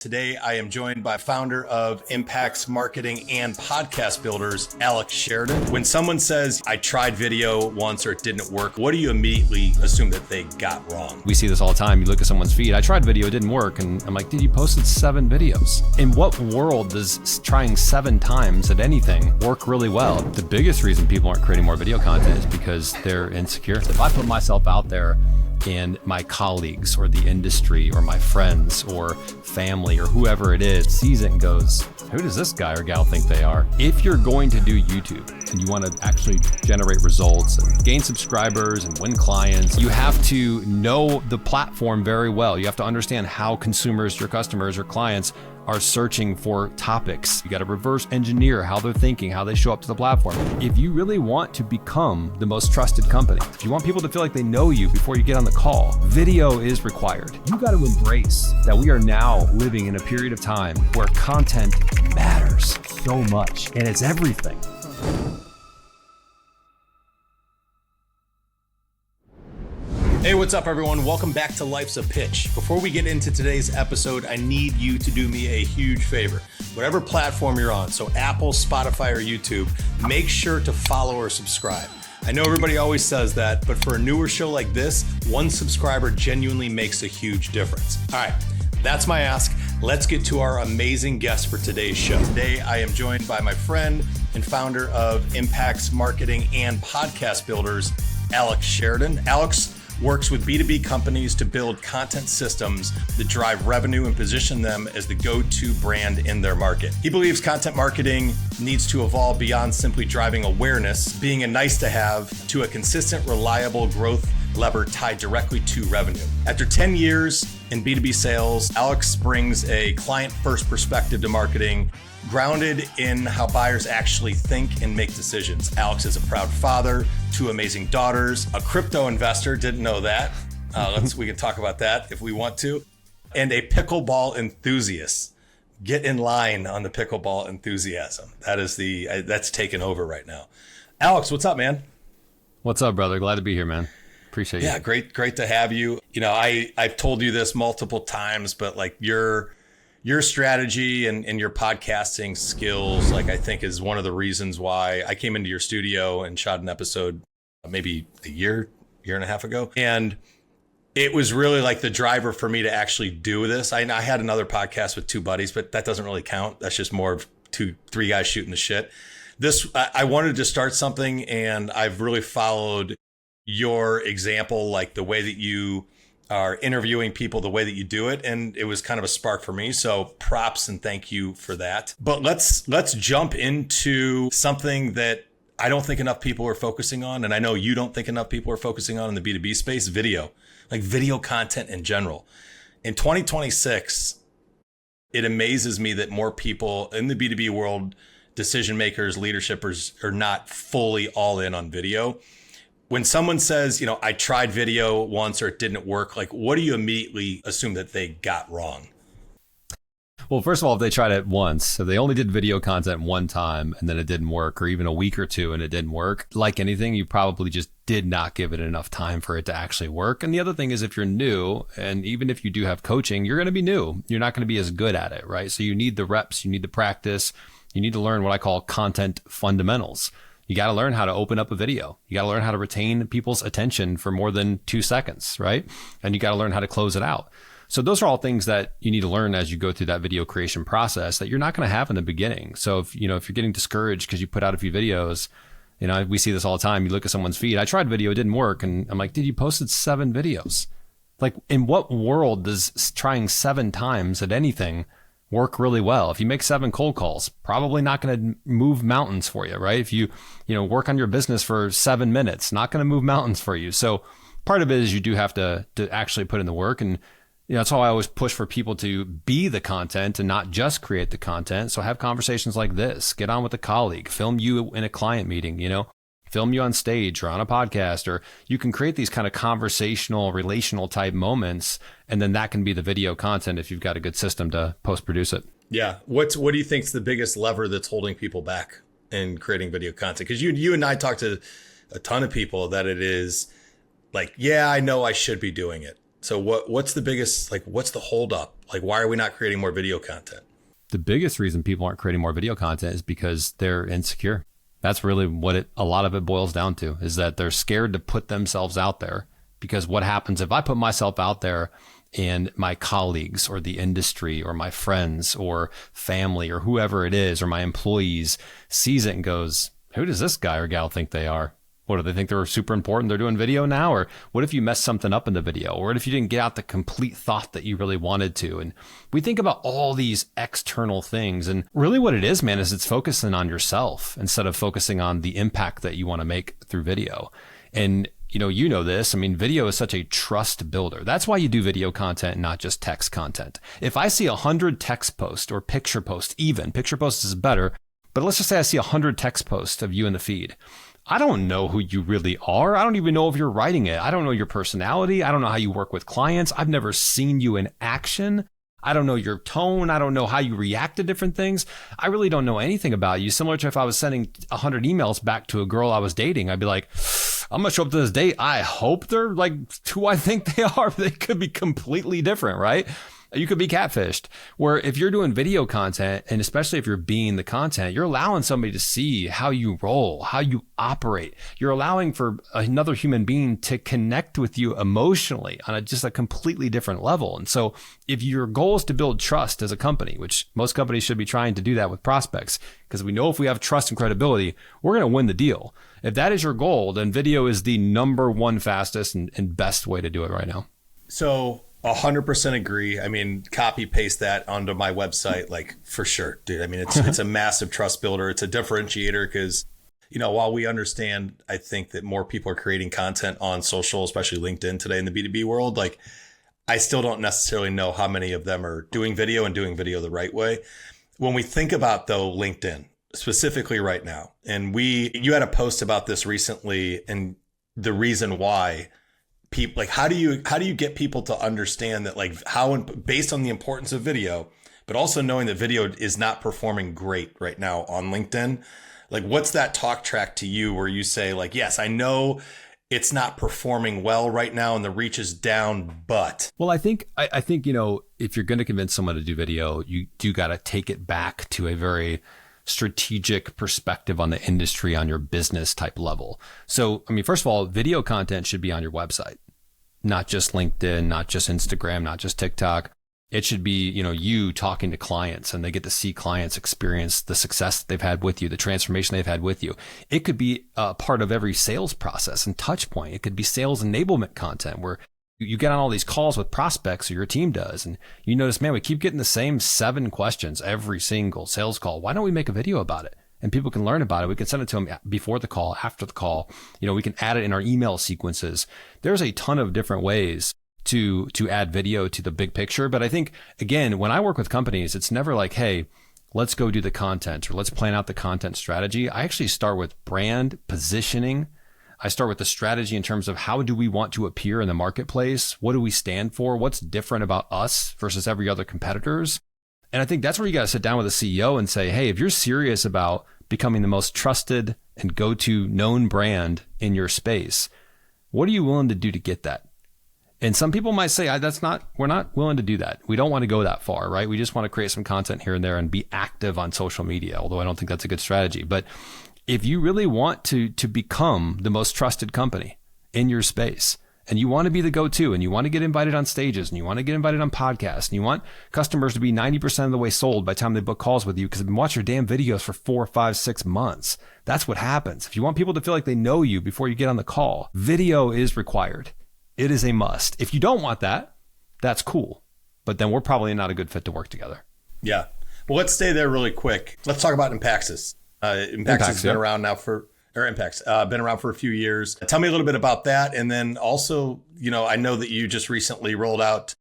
Today, I am joined by founder of Impaxs Marketing and Podcast Builders, Alex Sheridan. When someone says, I tried video once or it didn't work, what do you immediately assume that they got wrong? We see this all the time. You look at someone's feed. I tried video, it didn't work. And I'm like, dude, you posted 7 videos. In what world does trying 7 times at anything work really well? The biggest reason people aren't creating more video content is because they're insecure. If I put myself out there and my colleagues or the industry or my friends or family or whoever it is sees it and goes, who does this guy or gal think they are? If you're going to do YouTube and you want to actually generate results and gain subscribers and win clients, you have to know the platform very well. You have to understand how consumers, your customers or clients are searching for topics. You got to reverse engineer how they're thinking, how they show up to the platform. If you really want to become the most trusted company, if you want people to feel like they know you before you get on the call, video is required. You got to embrace that we are now living in a period of time where content matters so much and it's everything. Hey, what's up, everyone? Welcome back to Life's a Pitch. Before we get into today's episode, I need you to do me a huge favor. Whatever platform you're on, so Apple, Spotify, or YouTube, make sure to follow or subscribe. I know everybody always says that, but for a newer show like this, 1 subscriber genuinely makes a huge difference. All right, that's my ask. Let's get to our amazing guest for today's show. Today, I am joined by my friend and founder of Impaxs Marketing and Podcast Builders, Alex Sheridan. Alex works with B2B companies to build content systems that drive revenue and position them as the go-to brand in their market. He believes content marketing needs to evolve beyond simply driving awareness, being a nice to have, to a consistent, reliable growth lever tied directly to revenue. After 10 years in B2B sales, Alex brings a client-first perspective to marketing, grounded in how buyers actually think and make decisions. Alex is a proud father, 2 amazing daughters, a crypto investor, didn't know that. We can talk about that if we want to, and a pickleball enthusiast. Get in line on the pickleball enthusiasm. That's taken over right now. Alex, what's up, man? What's up, brother? Glad to be here, man. Appreciate you. Yeah, great to have you. You know, I've told you this multiple times, but like your strategy and your podcasting skills, like I think is one of the reasons why I came into your studio and shot an episode maybe a year and a half ago. And it was really like the driver for me to actually do this. I had another podcast with 2 buddies, but that doesn't really count. That's just more of 2-3 guys shooting the shit. I wanted to start something, and I've really followed your example, like the way that you are interviewing people, the way that you do it. And it was kind of a spark for me. So props and thank you for that. But let's jump into something that I don't think enough people are focusing on. And I know you don't think enough people are focusing on in the B2B space, video, like video content in general. In 2026, it amazes me that more people in the B2B world, decision makers, leadershipers, are not fully all in on video. When someone says, I tried video once or it didn't work, like what do you immediately assume that they got wrong? Well, first of all, if they tried it once, so they only did video content one time and then it didn't work, or even a week or 2 and it didn't work, like anything, you probably just did not give it enough time for it to actually work. And the other thing is, if you're new, and even if you do have coaching, you're going to be new. You're not going to be as good at it, right? So you need the reps, you need the practice, you need to learn what I call content fundamentals. You got to learn how to open up a video. You got to learn how to retain people's attention for more than 2 seconds, right? And you got to learn how to close it out. So those are all things that you need to learn as you go through that video creation process that you're not going to have in the beginning. So if you're getting discouraged because you put out a few videos, we see this all the time. You look at someone's feed. I tried video, it didn't work. And I'm like, dude, you posted 7 videos. Like, in what world does trying 7 times at anything work really well? If you make 7 cold calls, probably not going to move mountains for you, right? If you work on your business for 7 minutes, not going to move mountains for you. So part of it is you do have to actually put in the work. And that's how I always push for people to be the content and not just create the content. So have conversations like this, get on with a colleague, film you in a client meeting, film you on stage or on a podcast, or you can create these kind of conversational, relational type moments. And then that can be the video content if you've got a good system to post-produce it. Yeah. What do you think is the biggest lever that's holding people back in creating video content? Because you and I talk to a ton of people that it is like, yeah, I know I should be doing it. So what's the biggest, like, what's the holdup? Like, why are we not creating more video content? The biggest reason people aren't creating more video content is because they're insecure. That's really what a lot of it boils down to, is that they're scared to put themselves out there. Because what happens if I put myself out there and my colleagues or the industry or my friends or family or whoever it is or my employees sees it and goes, who does this guy or gal think they are? What, do they think they're super important? They're doing video now? Or what if you mess something up in the video? Or what if you didn't get out the complete thought that you really wanted to? And we think about all these external things. And really what it is, man, is it's focusing on yourself instead of focusing on the impact that you want to make through video. And you know this. I mean, video is such a trust builder. That's why you do video content, not just text content. If I see 100 text posts or picture posts, even picture posts is better, but let's just say I see 100 text posts of you in the feed. I don't know who you really are. I don't even know if you're writing it. I don't know your personality. I don't know how you work with clients. I've never seen you in action. I don't know your tone. I don't know how you react to different things. I really don't know anything about you. Similar to if I was sending 100 emails back to a girl I was dating, I'd be like, I'm going to show up to this date. I hope they're like who I think they are. They could be completely different, right? You could be catfished. Where if you're doing video content, and especially if you're being the content, you're allowing somebody to see how you roll, how you operate. You're allowing for another human being to connect with you emotionally on just a completely different level. And so if your goal is to build trust as a company, which most companies should be trying to do that with prospects, because we know if we have trust and credibility, we're going to win the deal. If that is your goal, then video is the number one fastest and best way to do it right now. So 100% agree. I mean, copy paste that onto my website, like, for sure, dude. I mean, it's a massive trust builder. It's a differentiator because, while we understand, I think that more people are creating content on social, especially LinkedIn today in the B2B world. Like, I still don't necessarily know how many of them are doing video and doing video the right way. When we think about, though, LinkedIn specifically right now, and you had a post about this recently and the reason why people, like, how do you get people to understand that, like, based on the importance of video, but also knowing that video is not performing great right now on LinkedIn? Like, what's that talk track to you where you say, like, yes, I know it's not performing well right now and the reach is down, but. Well, I think, if you're going to convince someone to do video, you do got to take it back to a very strategic perspective on the industry, on your business type level. So, I mean, first of all, video content should be on your website, not just LinkedIn, not just Instagram, not just TikTok. It should be, you talking to clients, and they get to see clients experience the success they've had with you, the transformation they've had with you. It could be a part of every sales process and touch point. It could be sales enablement content where you get on all these calls with prospects, or your team does, and you notice, man, we keep getting the same 7 questions every single sales call. Why don't we make a video about it? And people can learn about it. We can send it to them before the call, after the call. We can add it in our email sequences. There's a ton of different ways to add video to the big picture. But I think, again, when I work with companies, it's never like, hey, let's go do the content or let's plan out the content strategy. I actually start with brand positioning. I start with the strategy in terms of how do we want to appear in the marketplace? What do we stand for? What's different about us versus every other competitors? And I think that's where you got to sit down with a CEO and say, hey, if you're serious about becoming the most trusted and go-to known brand in your space, what are you willing to do to get that? And some people might say, we're not willing to do that. We don't want to go that far, right? We just want to create some content here and there and be active on social media, although I don't think that's a good strategy. But if you really want to become the most trusted company in your space, and you want to be the go-to, and you want to get invited on stages, and you want to get invited on podcasts, and you want customers to be 90% of the way sold by the time they book calls with you because they've been watching your damn videos for 4, 5, 6 months. That's what happens. If you want people to feel like they know you before you get on the call, video is required. It is a must. If you don't want that, that's cool. But then we're probably not a good fit to work together. Yeah. Well, let's stay there really quick. Let's talk about Impaxs. Impaxs has been around now been around for a few years. Tell me a little bit about that. And then also, I know that you just recently rolled out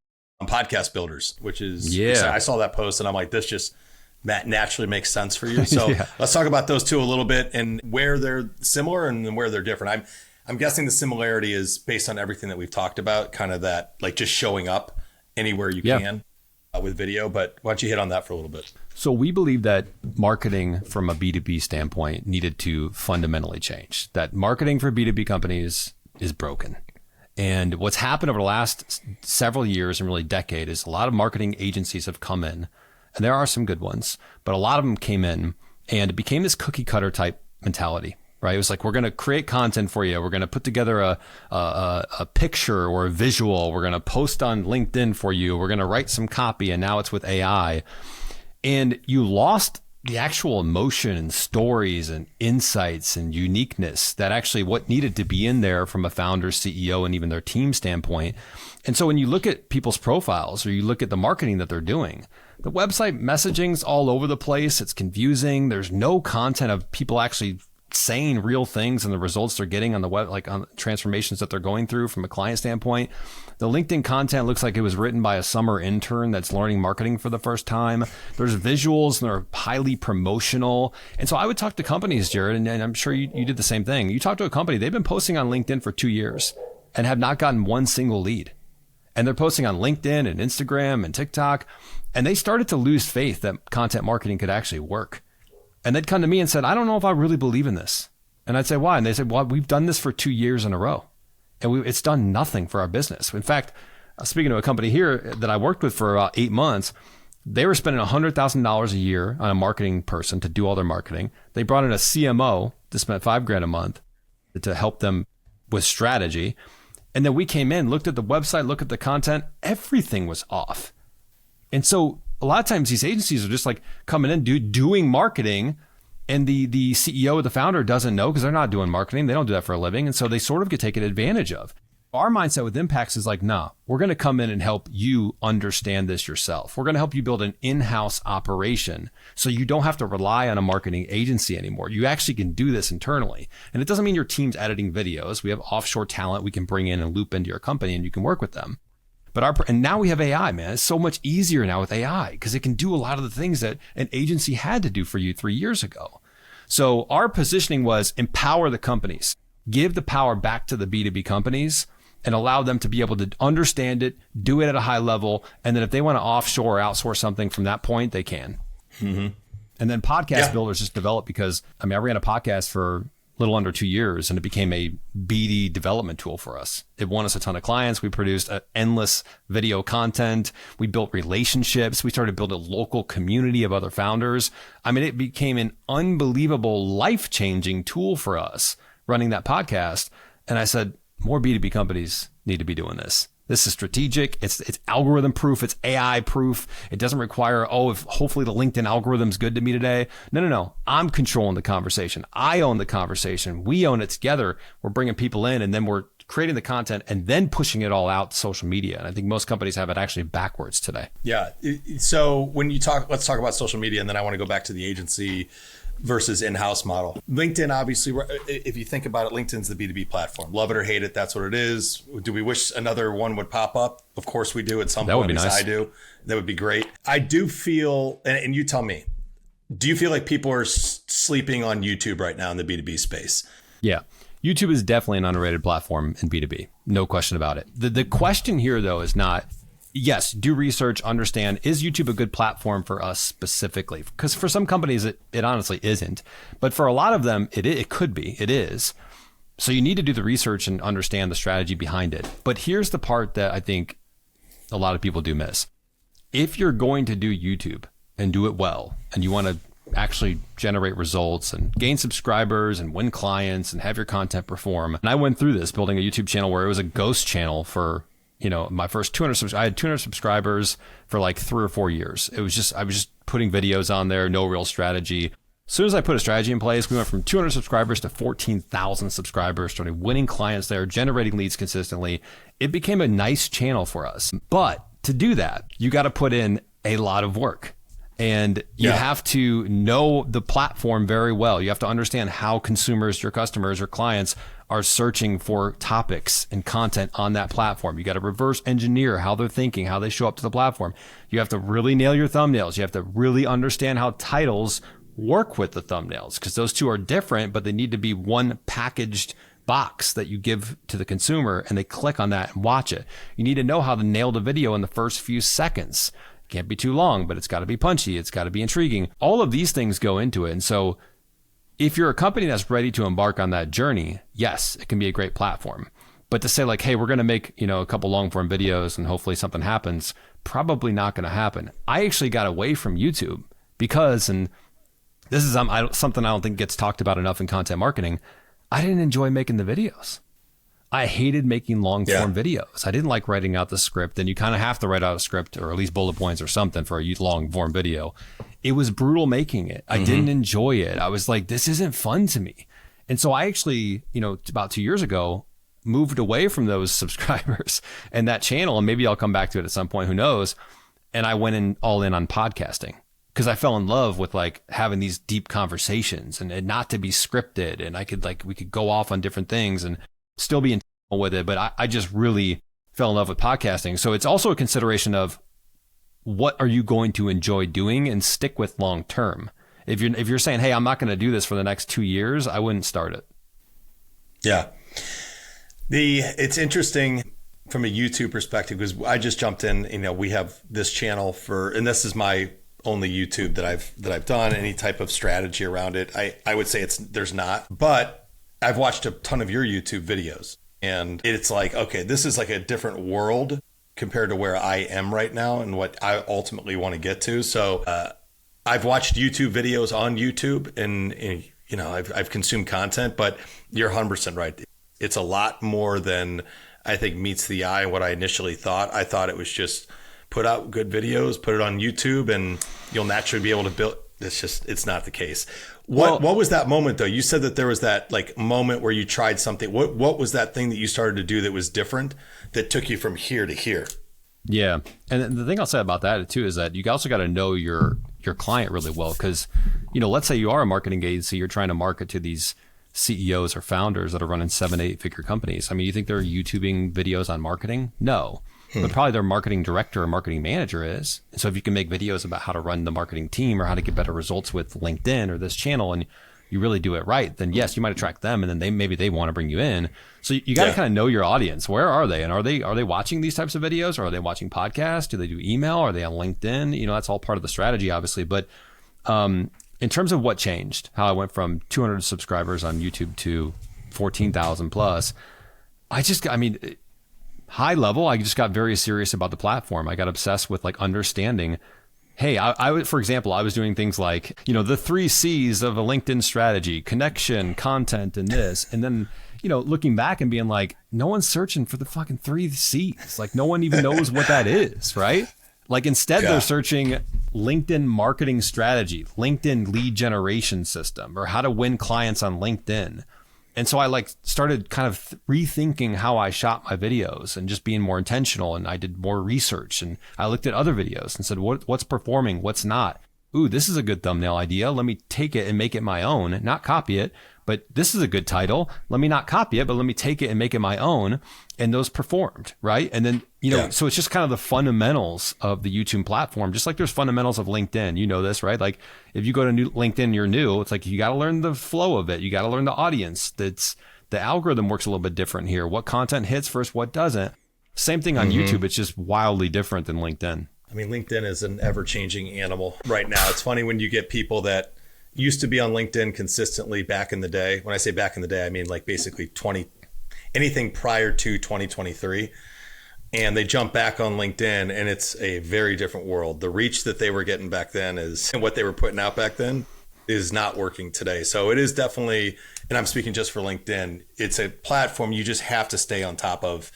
Podcast Builders, which is, I saw that post and I'm like, this just naturally makes sense for you. So Let's talk about those two a little bit and where they're similar and where they're different. I'm guessing the similarity is based on everything that we've talked about, kind of that, like, just showing up anywhere you can with video. But why don't you hit on that for a little bit? So we believe that marketing from a B2B standpoint needed to fundamentally change. That marketing for B2B companies is broken. And what's happened over the last several years and really decade is a lot of marketing agencies have come in, and there are some good ones, but a lot of them came in and it became this cookie cutter type mentality, right? It was like, we're going to create content for you. We're going to put together a picture or a visual. We're going to post on LinkedIn for you. We're going to write some copy, and now it's with AI. And you lost the actual emotion and stories and insights and uniqueness that actually what needed to be in there from a founder, CEO, and even their team standpoint. And so when you look at people's profiles or you look at the marketing that they're doing, the website messaging's all over the place. It's confusing. There's no content of people actually saying real things and the results they're getting on the web, like on transformations that they're going through from a client standpoint. The LinkedIn content looks like it was written by a summer intern that's learning marketing for the first time. There's visuals and they're highly promotional. And so I would talk to companies, Jared, and I'm sure you did the same thing. You talk to a company, they've been posting on LinkedIn for 2 years and have not gotten one single lead. And they're posting on LinkedIn and Instagram and TikTok. And they started to lose faith that content marketing could actually work. And they'd come to me and said, I don't know if I really believe in this. And I'd say, why? And they said, well, we've done this for 2 years in a row. And it's done nothing for our business. In fact, speaking to a company here that I worked with for about 8 months, they were spending $100,000 a year on a marketing person to do all their marketing. They brought in a CMO to spend $5,000 a month to help them with strategy. And then we came in, looked at the website, looked at the content, everything was off. And so a lot of times these agencies are just like coming in, doing marketing, and the CEO or the founder doesn't know because they're not doing marketing. They don't do that for a living. And so they sort of get taken advantage of. Our mindset with Impaxs is like, nah, we're going to come in and help you understand this yourself. We're going to help you build an in-house operation so you don't have to rely on a marketing agency anymore. You actually can do this internally. And it doesn't mean your team's editing videos. We have offshore talent we can bring in and loop into your company and you can work with them. And now we have AI, man. It's so much easier now with AI because it can do a lot of the things that an agency had to do for you 3 years ago. So our positioning was empower the companies, give the power back to the B2B companies and allow them to be able to understand it, do it at a high level. And then if they want to offshore or outsource something from that point, they can. Mm-hmm. And then Podcast Builders just developed because, I ran a podcast for little under 2 years and it became a BD development tool for us. It won us a ton of clients. We produced endless video content. We built relationships. We started building a local community of other founders. It became an unbelievable life-changing tool for us running that podcast. And I said, more B2B companies need to be doing this. This is strategic. It's algorithm proof. It's AI proof. It doesn't require, if hopefully the LinkedIn algorithm's good to me today. No. I'm controlling the conversation. I own the conversation. We own it together. We're bringing people in and then we're creating the content and then pushing it all out to social media. And I think most companies have it actually backwards today. Yeah. So when let's talk about social media, and then I want to go back to the agency versus in-house model. LinkedIn, obviously, if you think about it, LinkedIn's the B2B platform. Love it or hate it, that's what it is. Do we wish another one would pop up? Of course we do at some point. That would be nice. I do. That would be great. I do feel, and you tell me, do you feel like people are sleeping on YouTube right now in the B2B space? Yeah. YouTube is definitely an underrated platform in B2B. No question about it. The question here, though, is not, yes, do research, understand, is YouTube a good platform for us specifically? Because for some companies, it honestly isn't. But for a lot of them, it could be. It is. So you need to do the research and understand the strategy behind it. But here's the part that I think a lot of people do miss. If you're going to do YouTube and do it well, and you want to actually generate results and gain subscribers and win clients and have your content perform. And I went through this building a YouTube channel where it was a ghost channel for my first 200, I had 200 subscribers for like 3 or 4 years. I was just putting videos on there, no real strategy. As soon as I put a strategy in place, we went from 200 subscribers to 14,000 subscribers, started winning clients there, generating leads consistently. It became a nice channel for us. But to do that, you got to put in a lot of work. And you have to know the platform very well. You have to understand how consumers, your customers, your clients are searching for topics and content on that platform. You got to reverse engineer how they're thinking, how they show up to the platform. You have to really nail your thumbnails. You have to really understand how titles work with the thumbnails, because those two are different, but they need to be one packaged box that you give to the consumer and they click on that and watch it. You need to know how to nail the video in the first few seconds. It can't be too long, but it's got to be punchy. It's got to be intriguing. All of these things go into it. And so if you're a company that's ready to embark on that journey, yes, it can be a great platform. But to say like, hey, we're going to make, a couple long form videos and hopefully something happens, probably not going to happen. I actually got away from YouTube because, and this is something I don't think gets talked about enough in content marketing, I didn't enjoy making the videos. I hated making long form videos. I didn't like writing out the script, and you kind of have to write out a script or at least bullet points or something for a long form video. It was brutal making it. I didn't enjoy it. I was like, this isn't fun to me. And so I actually, about 2 years ago, moved away from those subscribers and that channel. And maybe I'll come back to it at some point, who knows? And I went all in on podcasting because I fell in love with like having these deep conversations and not to be scripted. And we could go off on different things and still be intentional with it. But I just really fell in love with podcasting. So it's also a consideration of what are you going to enjoy doing and stick with long term. If you're saying, hey, I'm not going to do this for the next 2 years, I wouldn't start it. Yeah. It's interesting from a YouTube perspective because I just jumped in, we have this channel and this is my only YouTube that I've done. Any type of strategy around it, I would say there's not, but I've watched a ton of your YouTube videos and it's like, okay, this is like a different world compared to where I am right now and what I ultimately want to get to. So I've watched YouTube videos on YouTube and I've consumed content, but you're 100% right. It's a lot more than I think meets the eye what I initially thought. I thought it was just put out good videos, put it on YouTube, and you'll naturally be able to build. It's not the case. What was that moment though? You said that there was that like moment where you tried something. What was that thing that you started to do that was different that took you from here to here? Yeah. And the thing I'll say about that too is that you also got to know your client really well. Cause let's say you are a marketing agency, you're trying to market to these CEOs or founders that are running 7-8 figure companies. I mean, you think they're YouTubing videos on marketing? No, but probably their marketing director or marketing manager is. And so if you can make videos about how to run the marketing team or how to get better results with LinkedIn or this channel, and you really do it right, then yes, you might attract them, and then maybe they want to bring you in. So you got to kind of know your audience. Where are they? And are they watching these types of videos, or are they watching podcasts? Do they do email? Are they on LinkedIn? That's all part of the strategy, obviously. But in terms of what changed, how I went from 200 subscribers on YouTube to 14,000 plus, high level, I just got very serious about the platform. I got obsessed with like understanding, hey, for example, I was doing things like, the 3 C's of a LinkedIn strategy: connection, content, and this. And then, looking back and being like, no one's searching for the fucking 3 C's. Like no one even knows what that is, right? Like instead they're searching LinkedIn marketing strategy, LinkedIn lead generation system, or how to win clients on LinkedIn. And so I started kind of rethinking how I shot my videos and just being more intentional. And I did more research and I looked at other videos and said, what's performing? What's not? Ooh, this is a good thumbnail idea. Let me take it and make it my own, not copy it. But this is a good title. Let me not copy it, but let me take it and make it my own. And those performed, right? And then, so it's just kind of the fundamentals of the YouTube platform, just like there's fundamentals of LinkedIn. You know this, right? Like if you go to LinkedIn, you're new. It's like you got to learn the flow of it. You got to learn the audience. The algorithm works a little bit different here. What content hits first, what doesn't. Same thing on YouTube. It's just wildly different than LinkedIn. I mean, LinkedIn is an ever-changing animal right now. It's funny when you get people that used to be on LinkedIn consistently back in the day. When I say back in the day, I mean like basically anything prior to 2023. And they jump back on LinkedIn and it's a very different world. The reach that they were getting back then and what they were putting out back then is not working today. So it is definitely, and I'm speaking just for LinkedIn, it's a platform you just have to stay on top of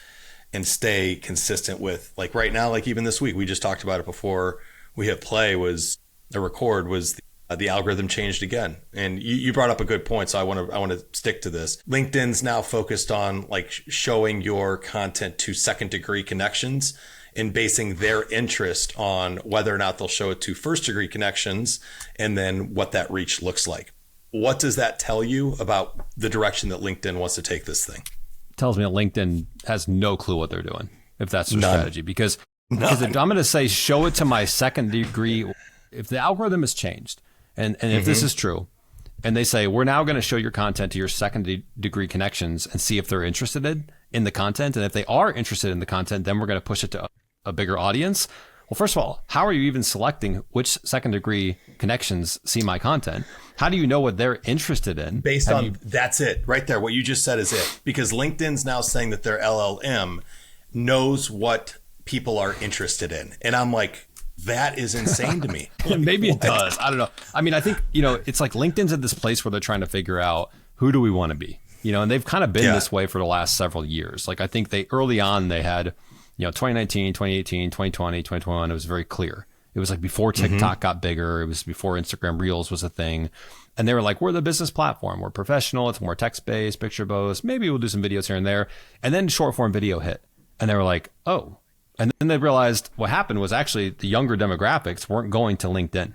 and stay consistent with. Like right now, like even this week, we just talked about it before we hit play, was the algorithm changed again. And you brought up a good point. So I want to stick to this. LinkedIn's now focused on like showing your content to second degree connections and basing their interest on whether or not they'll show it to first degree connections and then what that reach looks like. What does that tell you about the direction that LinkedIn wants to take this thing? It tells me that LinkedIn has no clue what they're doing, if that's their strategy, because I'm going to say, show it to my second degree. If the algorithm has changed, and if this is true, and they say, we're now going to show your content to your second degree connections and see if they're interested in the content. And if they are interested in the content, then we're going to push it to a bigger audience. Well, first of all, how are you even selecting which second degree connections see my content? How do you know what they're interested in? Based on, that's it right there. What you just said is it. Because LinkedIn's now saying that their LLM knows what people are interested in. And I'm like, that is insane to me. Maybe it does. I don't know. I mean, I think, it's like LinkedIn's at this place where they're trying to figure out who do we want to be, and they've kind of been this way for the last several years. Like I think early on they had, 2019, 2018, 2020, 2021, it was very clear. It was like before TikTok got bigger. It was before Instagram Reels was a thing. And they were like, we're the business platform. We're professional. It's more text-based, picture-based. Maybe we'll do some videos here and there. And then short form video hit. And they were like, oh. And then they realized what happened was actually the younger demographics weren't going to LinkedIn.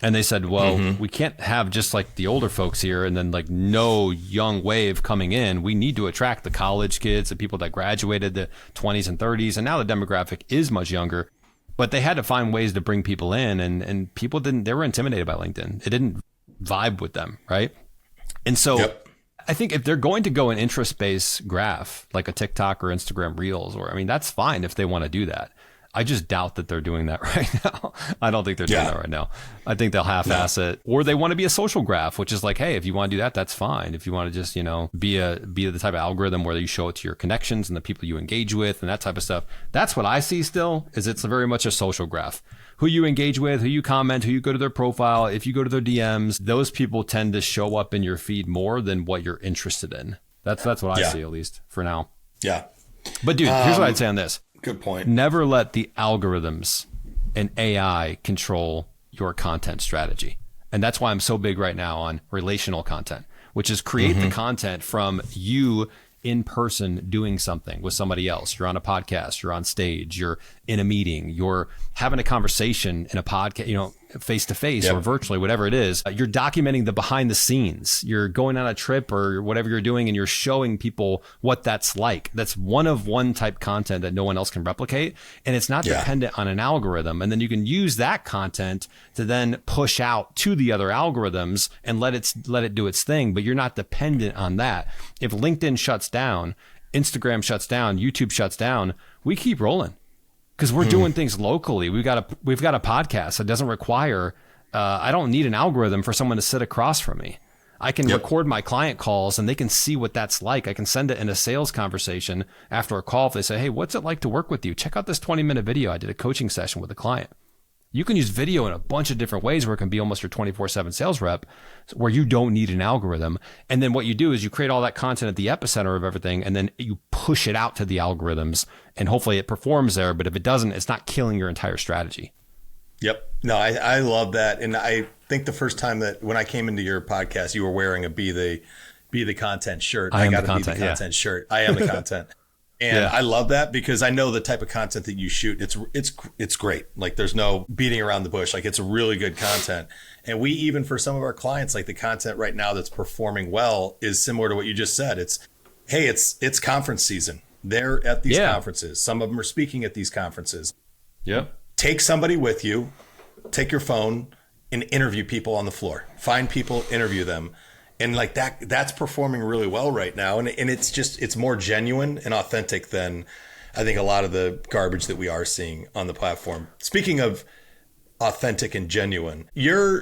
And they said, well, we can't have just like the older folks here and then like no young wave coming in. We need to attract the college kids, the people that graduated the 20s and 30s. And now the demographic is much younger. But they had to find ways to bring people in, and people they were intimidated by LinkedIn. It didn't vibe with them, right? And so I think if they're going to go an interest-based graph, like a TikTok or Instagram Reels, that's fine if they want to do that. I just doubt that they're doing that right now. I don't think they're doing that right now. I think they'll half-ass it, or they want to be a social graph, which is like, hey, if you want to do that, that's fine. If you want to just, be the type of algorithm where you show it to your connections and the people you engage with and that type of stuff. That's what I see still, is it's very much a social graph. Who you engage with, who you comment, who you go to their profile, if you go to their DMs, those people tend to show up in your feed more than what you're interested in. That's what I see, at least for now. Yeah. But dude, here's what I'd say on this. Good point. Never let the algorithms and AI control your content strategy. And that's why I'm so big right now on relational content, which is create the content from you in person doing something with somebody else. You're on a podcast, you're on stage, you're in a meeting, you're having a conversation in a podcast, face to face or virtually, whatever it is. You're documenting the behind the scenes. You're going on a trip or whatever you're doing, and you're showing people what that's like. That's one of one type content that no one else can replicate. And it's not dependent on an algorithm. And then you can use that content to then push out to the other algorithms and let it do its thing. But you're not dependent on that. If LinkedIn shuts down, Instagram shuts down, YouTube shuts down, we keep rolling. Because we're doing things locally. We've got a podcast that doesn't require, I don't need an algorithm for someone to sit across from me. I can record my client calls and they can see what that's like. I can send it in a sales conversation after a call. If they say, hey, what's it like to work with you? Check out this 20-minute video. I did a coaching session with a client. You can use video in a bunch of different ways where it can be almost your 24/7 sales rep, where you don't need an algorithm. And then what you do is you create all that content at the epicenter of everything, and then you push it out to the algorithms, and hopefully it performs there. But if it doesn't, it's not killing your entire strategy. Yep. No, I love that. And I think the first time that when I came into your podcast, you were wearing a Be the Content shirt. I got a Be the Content shirt. I am the content. And I love that because I know the type of content that you shoot. It's great. Like there's no beating around the bush. Like it's really good content. And we even for some of our clients, like the content right now that's performing well is similar to what you just said. It's conference season. They're at these conferences. Some of them are speaking at these conferences. Yep. Take somebody with you, take your phone and interview people on the floor. Find people, interview them. And like that's performing really well right now. And it's more genuine and authentic than I think a lot of the garbage that we are seeing on the platform. Speaking of authentic and genuine,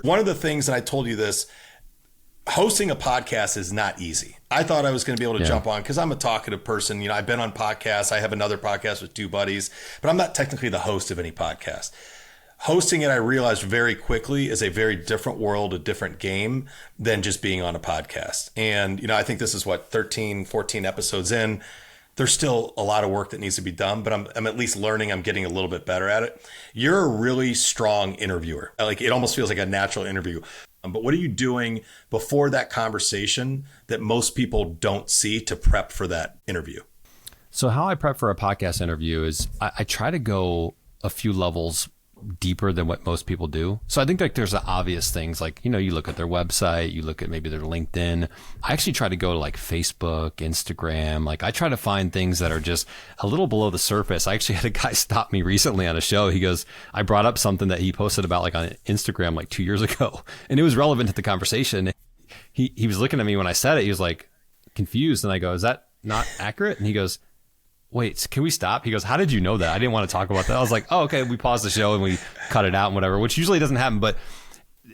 one of the things, and I told you this, hosting a podcast is not easy. I thought I was going to be able to jump on because I'm a talkative person. I've been on podcasts. I have another podcast with two buddies, but I'm not technically the host of any podcast. Hosting it, I realized very quickly, is a very different world, a different game than just being on a podcast. And, I think this is 13, 14 episodes in. There's still a lot of work that needs to be done, but I'm at least learning. I'm getting a little bit better at it. You're a really strong interviewer. Like it almost feels like a natural interview. But what are you doing before that conversation that most people don't see to prep for that interview? So how I prep for a podcast interview is I try to go a few levels deeper than what most people do. So I think like there's the obvious things like, you look at their website, you look at maybe their LinkedIn. I actually try to go to like Facebook, Instagram. Like I try to find things that are just a little below the surface. I actually had a guy stop me recently on a show. He goes, I brought up something that he posted about like on Instagram like 2 years ago, and it was relevant to the conversation. He was looking at me when I said it. He was like confused. And I go, is that not accurate? And he goes, wait, can we stop? He goes, how did you know that? I didn't want to talk about that. I was like, oh, okay. We paused the show and we cut it out and whatever, which usually doesn't happen. But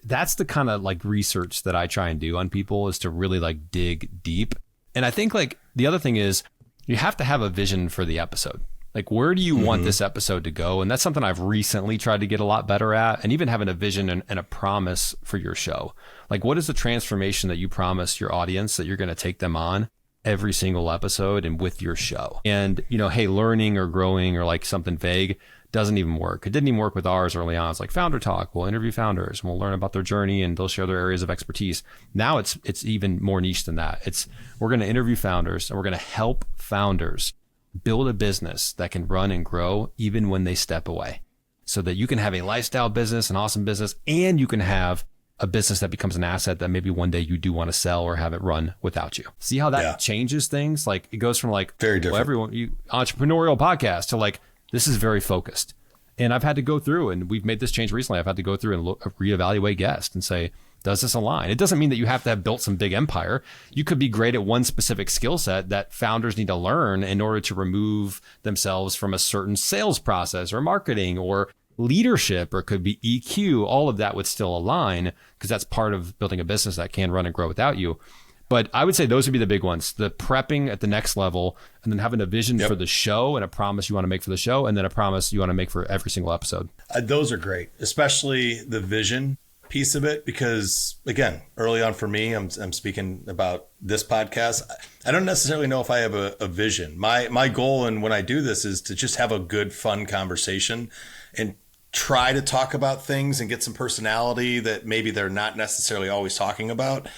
that's the kind of like research that I try and do on people, is to really like dig deep. And I think like the other thing is you have to have a vision for the episode. Like, where do you want this episode to go? And that's something I've recently tried to get a lot better at, and even having a vision and a promise for your show. Like, what is the transformation that you promise your audience that you're going to take them on every single episode and with your show? And, you know, hey, learning or growing or like something vague doesn't even work. It didn't even work with ours early on. It's like founder talk. We'll interview founders and we'll learn about their journey and they'll share their areas of expertise. Now it's even more niche than that. We're going to interview founders and we're going to help founders build a business that can run and grow even when they step away, so that you can have a lifestyle business, an awesome business, and you can have a business that becomes an asset that maybe one day you do want to sell or have it run without you. See how that changes things? Like, it goes from like very different, entrepreneurial podcast to like, this is very focused. And I've had to go through, and we've made this change recently, I've had to go through and reevaluate guests and say, does this align? It doesn't mean that you have to have built some big empire. You could be great at one specific skill set that founders need to learn in order to remove themselves from a certain sales process or marketing or leadership, or it could be EQ. All of that would still align, because that's part of building a business that can run and grow without you. But I would say those would be the big ones: the prepping at the next level, and then having a vision for the show and a promise you want to make for the show, and then a promise you want to make for every single episode. Those are great, especially the vision piece of it, because again, early on for me, I'm speaking about this podcast, I don't necessarily know if I have a vision. My goal, and when I do this, is to just have a good, fun conversation and try to talk about things and get some personality that maybe they're not necessarily always talking about.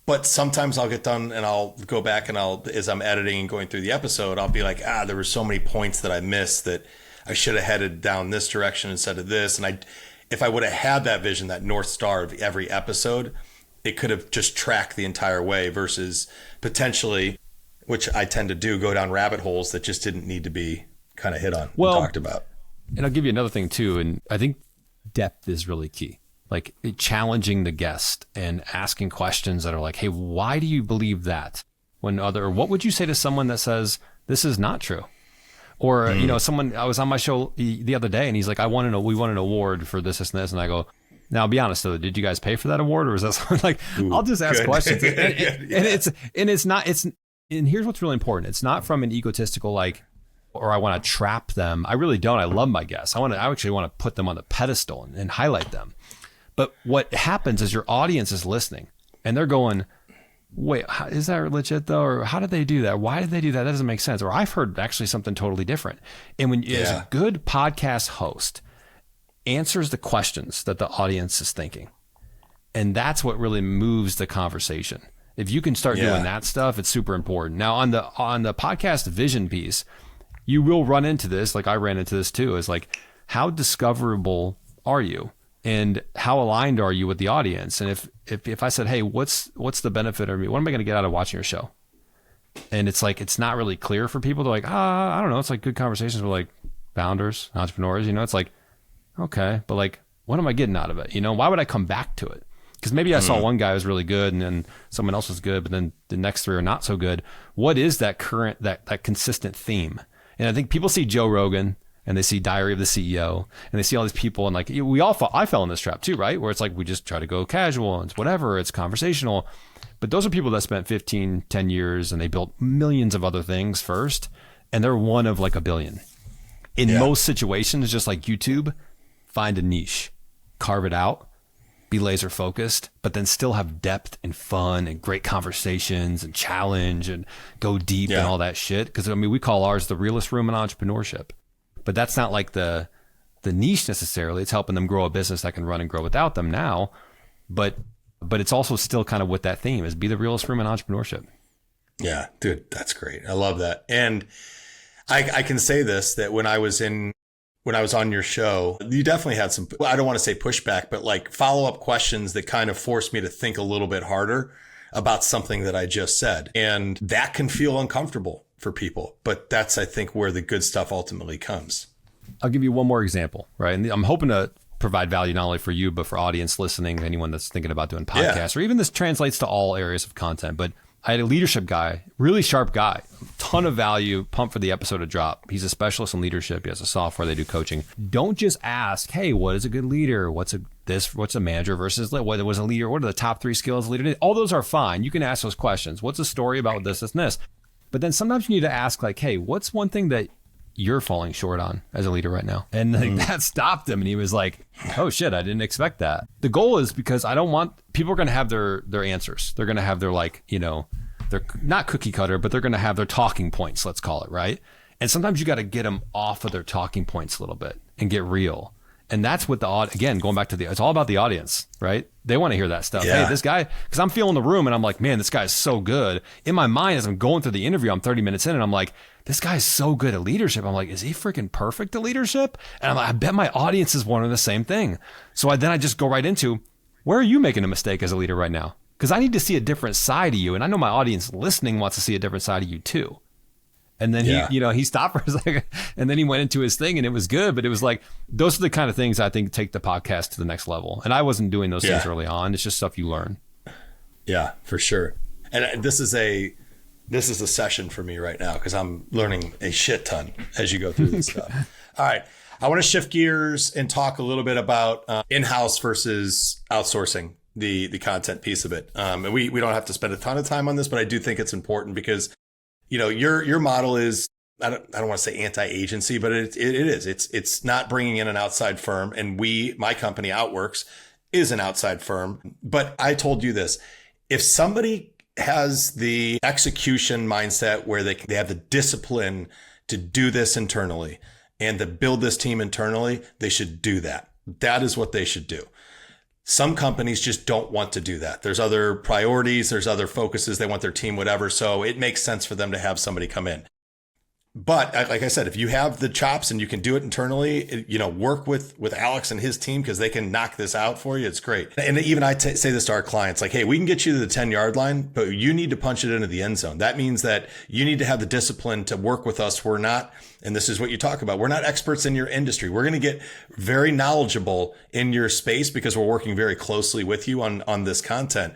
But sometimes I'll get done and I'll go back and as I'm editing and going through the episode, I'll be like, there were so many points that I missed that I should have headed down this direction instead of this. And if I would have had that vision, that North Star of every episode, it could have just tracked the entire way, versus potentially, which I tend to do, go down rabbit holes that just didn't need to be kind of hit on and talked about. And I'll give you another thing too. And I think depth is really key. Like challenging the guest and asking questions that are like, hey, why do you believe that? Or what would you say to someone that says this is not true? Or, you know, I was on my show the other day and he's like, we won an award for this, and this. And I go, now I'll be honest though, did you guys pay for that award? Or is that something like, I'll just ask questions. And here's what's really important. It's not from an egotistical, like, or I want to trap them. I really don't. I love my guests. I actually want to put them on the pedestal and highlight them. But what happens is your audience is listening and they're going, wait, is that legit though? Or how did they do that? Why did they do that? That doesn't make sense. Or I've heard actually something totally different. And when as a good podcast host answers the questions that the audience is thinking, and that's what really moves the conversation. If you can start doing that stuff, it's super important. Now on the podcast vision piece, you will run into this, like I ran into this too, is like, how discoverable are you? And how aligned are you with the audience? And if I said, hey, what's the benefit of me? What am I going to get out of watching your show? And it's like, it's not really clear for people. They're like, I don't know. It's like good conversations with like founders, entrepreneurs, you know, it's like, okay, but like, what am I getting out of it? You know, why would I come back to it? Because maybe I saw one guy was really good and then someone else was good, but then the next three are not so good. What is that that consistent theme? And I think people see Joe Rogan and they see Diary of the CEO and they see all these people, and like I fell in this trap too, right? Where it's like, we just try to go casual and it's whatever, it's conversational. But those are people that spent 15, 10 years and they built millions of other things first. And they're one of like a billion. In most situations, just like YouTube, find a niche, carve it out, be laser focused, but then still have depth and fun and great conversations and challenge and go deep and all that shit. Because I mean, we call ours the realest room in entrepreneurship. But that's not like the niche necessarily. It's helping them grow a business that can run and grow without them now. But it's also still kind of with that theme, is be the realest room in entrepreneurship. Yeah, dude, that's great. I love that. And I can say this, that when I was on your show, you definitely had some, I don't want to say pushback, but like follow-up questions that kind of forced me to think a little bit harder about something that I just said. And that can feel uncomfortable for people, but that's, I think, where the good stuff ultimately comes. I'll give you one more example, right? And I'm hoping to provide value not only for you, but for audience listening, anyone that's thinking about doing podcasts, or even this translates to all areas of content. But I had a leadership guy, really sharp guy, ton of value, pumped for the episode to drop. He's a specialist in leadership. He has a software, they do coaching. Don't just ask, hey, what is a good leader? What's a manager versus what was a leader? What are the top 3 skills a leader did? All those are fine. You can ask those questions. What's the story about this, and this? But then sometimes you need to ask like, hey, what's one thing that you're falling short on as a leader right now? And like, that stopped him. And he was like, oh shit, I didn't expect that. The goal is because I don't want, people are going to have their answers. They're going to have their like, they're not cookie cutter, but they're going to have their talking points, let's call it, right? And sometimes you got to get them off of their talking points a little bit and get real. And that's what again, going back to it's all about the audience, right? They want to hear that stuff. Yeah. Hey, this guy, because I'm feeling the room and I'm like, man, this guy's so good. In my mind, as I'm going through the interview, I'm 30 minutes in and I'm like, this guy's so good at leadership. I'm like, is he freaking perfect at leadership? And I'm like, I bet my audience is wondering the same thing. So I just go right into, where are you making a mistake as a leader right now? Because I need to see a different side of you. And I know my audience listening wants to see a different side of you too. And then he stopped for a second and then he went into his thing and it was good. But it was like, those are the kind of things I think take the podcast to the next level. And I wasn't doing those things early on. It's just stuff you learn. Yeah, for sure. And this is a session for me right now because I'm learning a shit ton as you go through this stuff. All right. I want to shift gears and talk a little bit about in-house versus outsourcing the content piece of it. And we don't have to spend a ton of time on this, but I do think it's important because, your model is, I don't want to say anti-agency, but it is. It's not bringing in an outside firm. And my company Outworks is an outside firm. But I told you this, if somebody has the execution mindset where they have the discipline to do this internally and to build this team internally, they should do that. That is what they should do. Some companies just don't want to do that. There's other priorities, there's other focuses, they want their team, whatever. So it makes sense for them to have somebody come in. But like I said, if you have the chops and you can do it internally, work with Alex and his team because they can knock this out for you. It's great. And even I say this to our clients, like, hey, we can get you to the 10-yard line, but you need to punch it into the end zone. That means that you need to have the discipline to work with us. We're not, and this is what you talk about, we're not experts in your industry. We're going to get very knowledgeable in your space because we're working very closely with you on this content.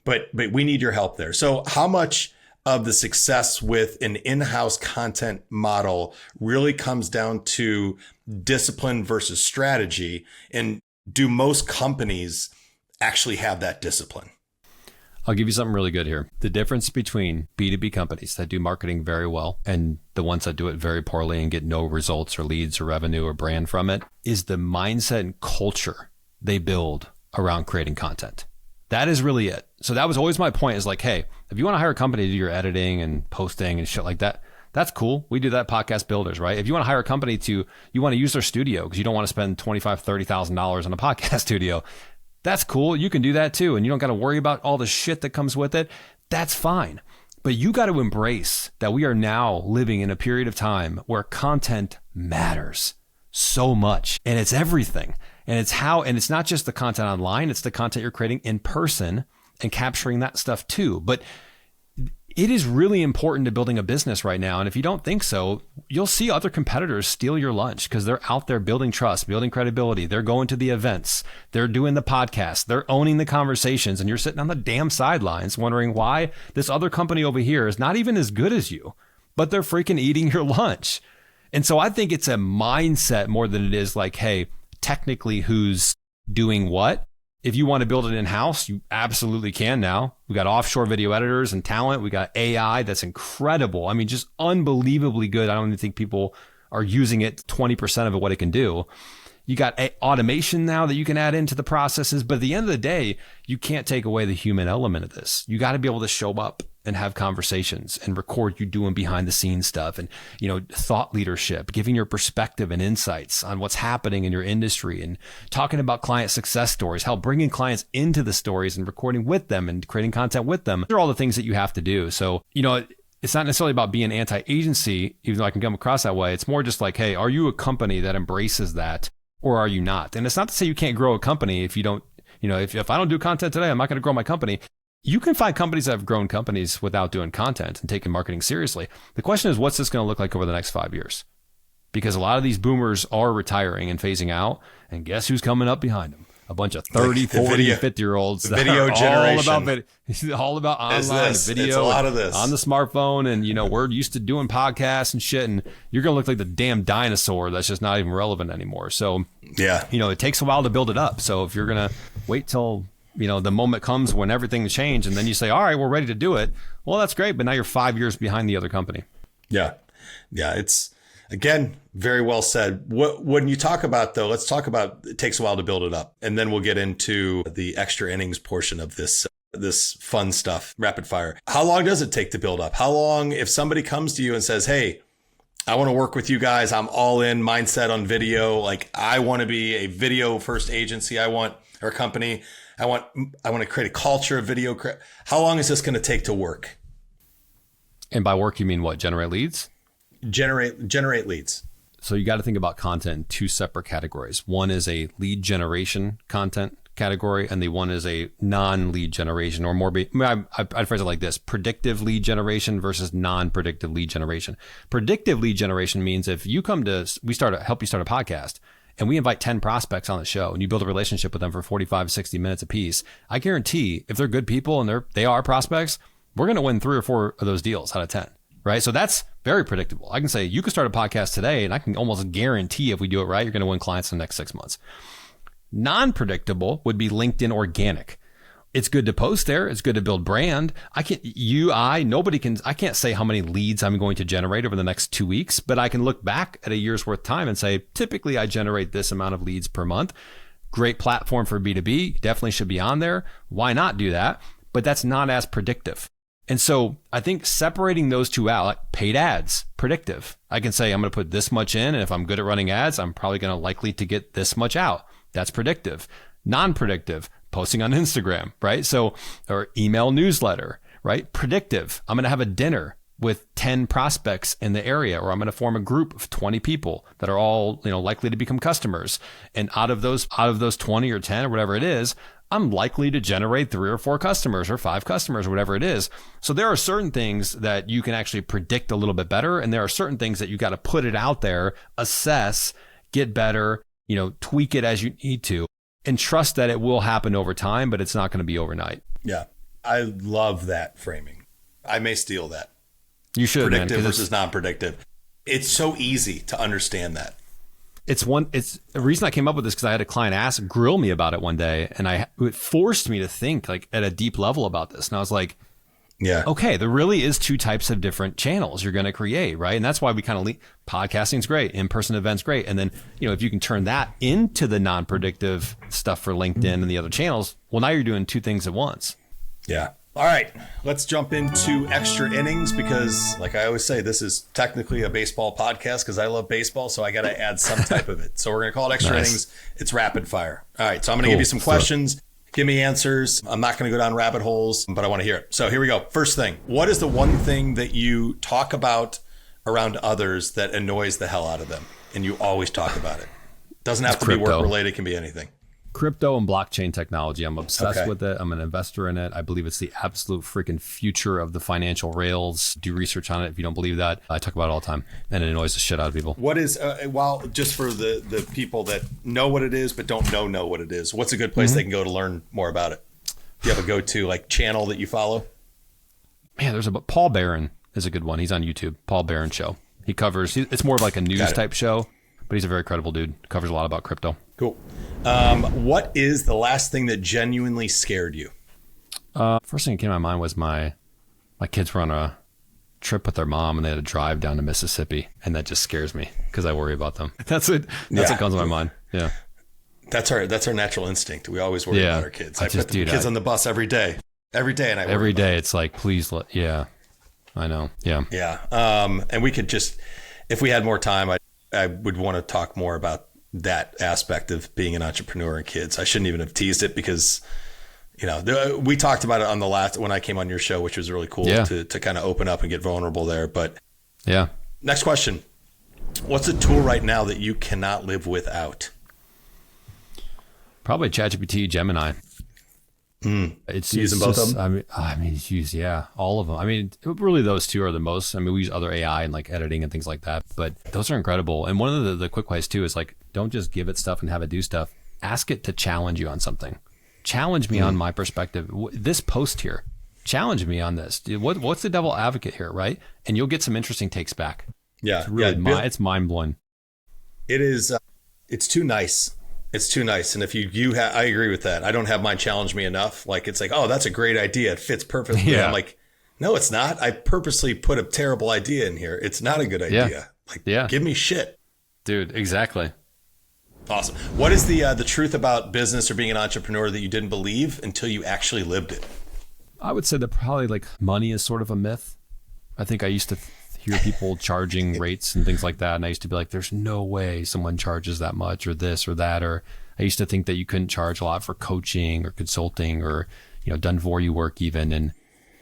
But we need your help there. So how much of the success with an in-house content model really comes down to discipline versus strategy? And do most companies actually have that discipline? I'll give you something really good here. The difference between B2B companies that do marketing very well and the ones that do it very poorly and get no results or leads or revenue or brand from it is the mindset and culture they build around creating content. That is really it. So that was always my point, is like, hey, if you want to hire a company to do your editing and posting and shit like that, that's cool. We do that at Podcast Builders, right? If you want to hire a company you want to use their studio because you don't want to spend $25,000, $30,000 on a podcast studio, that's cool. You can do that too. And you don't got to worry about all the shit that comes with it. That's fine. But you got to embrace that we are now living in a period of time where content matters so much and it's everything. And it's not just the content online, it's the content you're creating in person and capturing that stuff too. But it is really important to building a business right now. And if you don't think so, you'll see other competitors steal your lunch because they're out there building trust, building credibility. They're going to the events. They're doing the podcasts. They're owning the conversations. And you're sitting on the damn sidelines wondering why this other company over here is not even as good as you, but they're freaking eating your lunch. And so I think it's a mindset more than it is like, hey, technically who's doing what. If you want to build it in-house, you absolutely can now. We got offshore video editors and talent. We got AI that's incredible. I mean, just unbelievably good. I don't even think people are using it 20% of what it can do. You got automation now that you can add into the processes. But at the end of the day, you can't take away the human element of this. You got to be able to show up and have conversations and record you doing behind the scenes stuff and, thought leadership, giving your perspective and insights on what's happening in your industry and talking about client success stories, how bringing clients into the stories and recording with them and creating content with them. These are all the things that you have to do. So, it's not necessarily about being anti-agency, even though I can come across that way. It's more just like, hey, are you a company that embraces that or are you not? And it's not to say you can't grow a company if you don't, if I don't do content today, I'm not going to grow my company. You can find companies that have grown companies without doing content and taking marketing seriously. The question is, what's this going to look like over the next 5 years? Because a lot of these boomers are retiring and phasing out. And guess who's coming up behind them? a bunch of 30, 40, 50-year-olds that video are generation. all about online video. It's a lot of this. On the smartphone. And, we're used to doing podcasts and shit. And you're going to look like the damn dinosaur that's just not even relevant anymore. So, yeah, it takes a while to build it up. So if you're going to wait till, the moment comes when everything's changed and then you say, all right, we're ready to do it. Well, that's great. But now you're 5 years behind the other company. Yeah. Yeah. It's, again, very well said. When you talk about, though, let's talk about it takes a while to build it up. And then we'll get into the extra innings portion of this fun stuff, rapid fire. How long does it take to build up? How long, if somebody comes to you and says, hey, I want to work with you guys, I'm all in mindset on video. Like, I want to be a video first agency. Or company. I want to create a culture of video. How long is this going to take to work? And by work, you mean what? Generate leads? Generate leads. So you got to think about content in two separate categories. One is a lead generation content category, and the one is a non-lead generation, or more. I'd phrase it like this: predictive lead generation versus non-predictive lead generation. Predictive lead generation means if you come to, help you start a podcast, and we invite 10 prospects on the show, and you build a relationship with them for 45, 60 minutes a piece. I guarantee if they're good people and they are prospects, we're going to win 3 or 4 of those deals out of 10. Right. So that's very predictable. I can say you can start a podcast today, and I can almost guarantee if we do it right, you're going to win clients in the next 6 months. Non-predictable would be LinkedIn organic. It's good to post there. It's good to build brand. I can't say how many leads I'm going to generate over the next 2 weeks, but I can look back at a year's worth of time and say, typically I generate this amount of leads per month. Great platform for B2B. Definitely should be on there. Why not do that? But that's not as predictive. And so I think separating those two out, like paid ads, predictive. I can say I'm going to put this much in, and if I'm good at running ads, I'm probably going to likely to get this much out. That's predictive. Non-predictive, posting on Instagram, right? So, or email newsletter, right? Predictive. I'm going to have a dinner with 10 prospects in the area, or I'm going to form a group of 20 people that are all, likely to become customers. And out of those 20 or 10 or whatever it is, I'm likely to generate 3 or 4 customers or 5 customers or whatever it is. So there are certain things that you can actually predict a little bit better. And there are certain things that you got to put it out there, assess, get better, tweak it as you need to, and trust that it will happen over time, but it's not going to be overnight. Yeah. I love that framing. I may steal that. You should. Predictive versus non-predictive. It's so easy to understand that. It's the reason I came up with this because I had a client grill me about it one day, and it forced me to think like at a deep level about this. And I was like, yeah, okay, there really is 2 types of different channels you're going to create, right? And that's why we kind of podcasting's great, in-person events great. And then, if you can turn that into the non-predictive stuff for LinkedIn and the other channels, well, now you're doing 2 things at once. Yeah. All right, let's jump into extra innings because, like I always say, this is technically a baseball podcast because I love baseball, so I got to add some type of it. So we're going to call it extra innings. It's rapid fire. All right, so I'm going to give you some questions. Give me answers. I'm not going to go down rabbit holes, but I want to hear it. So here we go. First thing, what is the one thing that you talk about around others that annoys the hell out of them? And you always talk about it. Doesn't have to be work related. It can be anything. Crypto and blockchain technology. I'm obsessed with it. I'm an investor in it. I believe it's the absolute freaking future of the financial rails. Do research on it if you don't believe that. I talk about it all the time, and it annoys the shit out of people. What is, just for the people that know what it is but don't know what it is, what's a good place they can go to learn more about it? Do you have a go-to channel that you follow? Man, there's Paul Barron is a good one. He's on YouTube. Paul Barron Show. It's more of like a news type show, but he's a very credible dude. Covers a lot about crypto. Cool. What is the last thing that genuinely scared you? First thing that came to my mind was my kids were on a trip with their mom and they had to drive down to Mississippi, and that just scares me because I worry about them. That's what comes to my mind. Yeah. That's our natural instinct. We always worry about our kids. I put the kids on the bus every day, and every day it's like, please I know. Yeah. Yeah. And we could just, if we had more time, I would want to talk more about that aspect of being an entrepreneur and kids. I shouldn't even have teased it because, we talked about it on the last, when I came on your show, which was really cool to kind of open up and get vulnerable there. But yeah. Next question. What's a tool right now that you cannot live without? Probably ChatGPT, Gemini. It's using both of them. I mean, it's used, all of them. I mean, really, those 2 are the most. I mean, we use other AI and editing and things like that, but those are incredible. And one of the quick ways too is don't just give it stuff and have it do stuff. ask it to challenge you on something. Challenge me on my perspective. This post here, challenge me on this. What's the devil advocate here, right? And you'll get some interesting takes back. Yeah. It's really it's mind blowing. It is. It's too nice. It's too nice. And if I agree with that. I don't have mine challenge me enough. Like, it's like, oh, that's a great idea. It fits perfectly. Yeah. I'm like, no, it's not. I purposely put a terrible idea in here. It's not a good idea. Yeah. Like, give me shit. Dude, exactly. Awesome. What is the truth about business or being an entrepreneur that you didn't believe until you actually lived it? I would say that probably like money is sort of a myth. I think I used to hear people charging rates and things like that. And I used to be like, there's no way someone charges that much or this or that. Or I used to think that you couldn't charge a lot for coaching or consulting or, done for you work even. And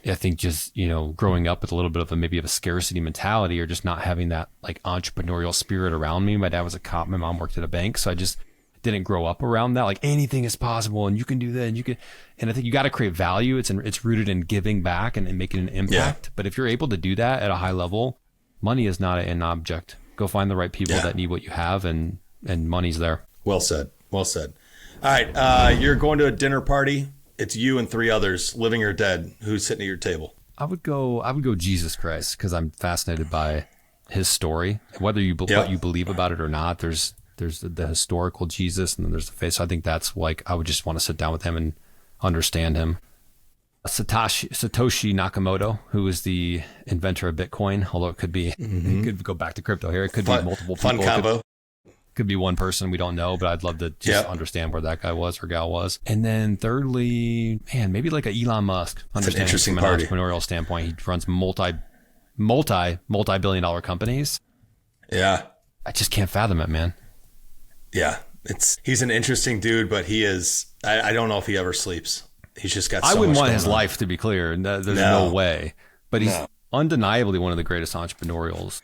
I think just, growing up with a little bit of maybe of a scarcity mentality or just not having that like entrepreneurial spirit around me. My dad was a cop. My mom worked at a bank. So I just didn't grow up around that. Like anything is possible and you can do that and you can. And I think you got to create value. It's rooted in giving back and making an impact. Yeah. But if you're able to do that at a high level, money is not an object. Go find the right people that need what you have and money's there. Well said. Well said. All right. You're going to a dinner party. It's you and 3 others, living or dead. Who's sitting at your table? I would go Jesus Christ because I'm fascinated by his story. Whether you what you believe about it or not, there's the historical Jesus and then there's the face. So I think that's like I would just want to sit down with him and understand him. Satoshi Nakamoto, who is the inventor of Bitcoin, although it could be it could go back to crypto here. It could be multiple people. Fun combo. Could be one person, we don't know, but I'd love to just understand where that guy was or gal was. And then thirdly, maybe like a Elon Musk. Understanding from an entrepreneurial standpoint, he runs multi-billion dollar companies. Yeah. I just can't fathom it, man. Yeah. He's an interesting dude, but he is, I don't know if he ever sleeps. He's just got so much I wouldn't want his on. life to be clear. There's no way. But he's undeniably one of the greatest entrepreneurials,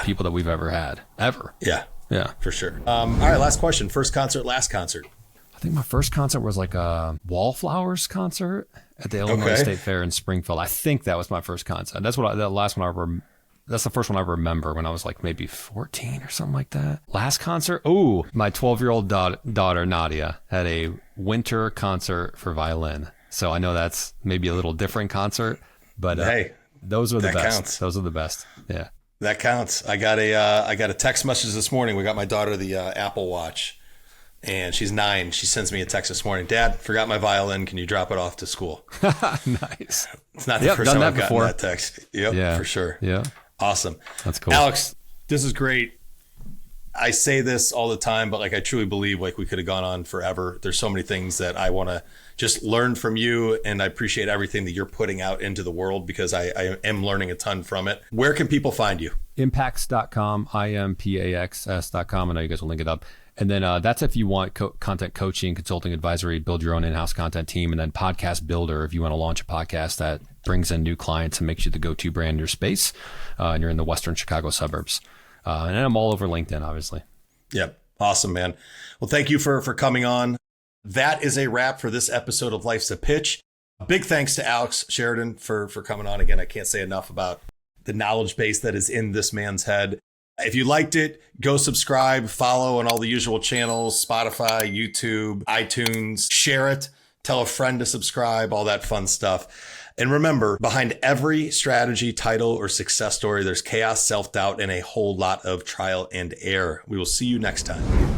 people that we've ever had. Ever. Yeah. Yeah. For sure. All right, last question. First concert, last concert. I think my first concert was like a Wallflowers concert at the Illinois State Fair in Springfield. I think that was my first concert. That's that's the first one I remember when I was like maybe 14 or something like that. Last concert, my 12-year-old daughter Nadia had a winter concert for violin. So I know that's maybe a little different concert, but hey, those are the best. Counts. Those are the best. Yeah. That counts. I got a text message this morning. We got my daughter the Apple Watch, and she's 9. She sends me a text this morning. Dad, forgot my violin. Can you drop it off to school? Nice. It's not the first time I've gotten that text. Yep, yeah, for sure. Yeah. Awesome. That's cool. Alex, this is great. I say this all the time, but like I truly believe like we could have gone on forever. There's so many things that I want to just learn from you, and I appreciate everything that you're putting out into the world because I am learning a ton from it. Where can people find you? Impaxs.com, Impaxs.com. I know you guys will link it up. And then that's if you want content coaching, consulting, advisory, build your own in-house content team. And then Podcast Builder, if you want to launch a podcast that brings in new clients and makes you the go-to brand in your space, and you're in the Western Chicago suburbs. And I'm all over LinkedIn, obviously. Yep. Awesome, man. Well, thank you for coming on. That is a wrap for this episode of Life's a Pitch. A big thanks to Alex Sheridan for coming on. Again, I can't say enough about the knowledge base that is in this man's head. If you liked it, go subscribe, follow on all the usual channels, Spotify, YouTube, iTunes, share it, tell a friend to subscribe, all that fun stuff. And remember, behind every strategy, title, or success story, there's chaos, self-doubt, and a whole lot of trial and error. We will see you next time.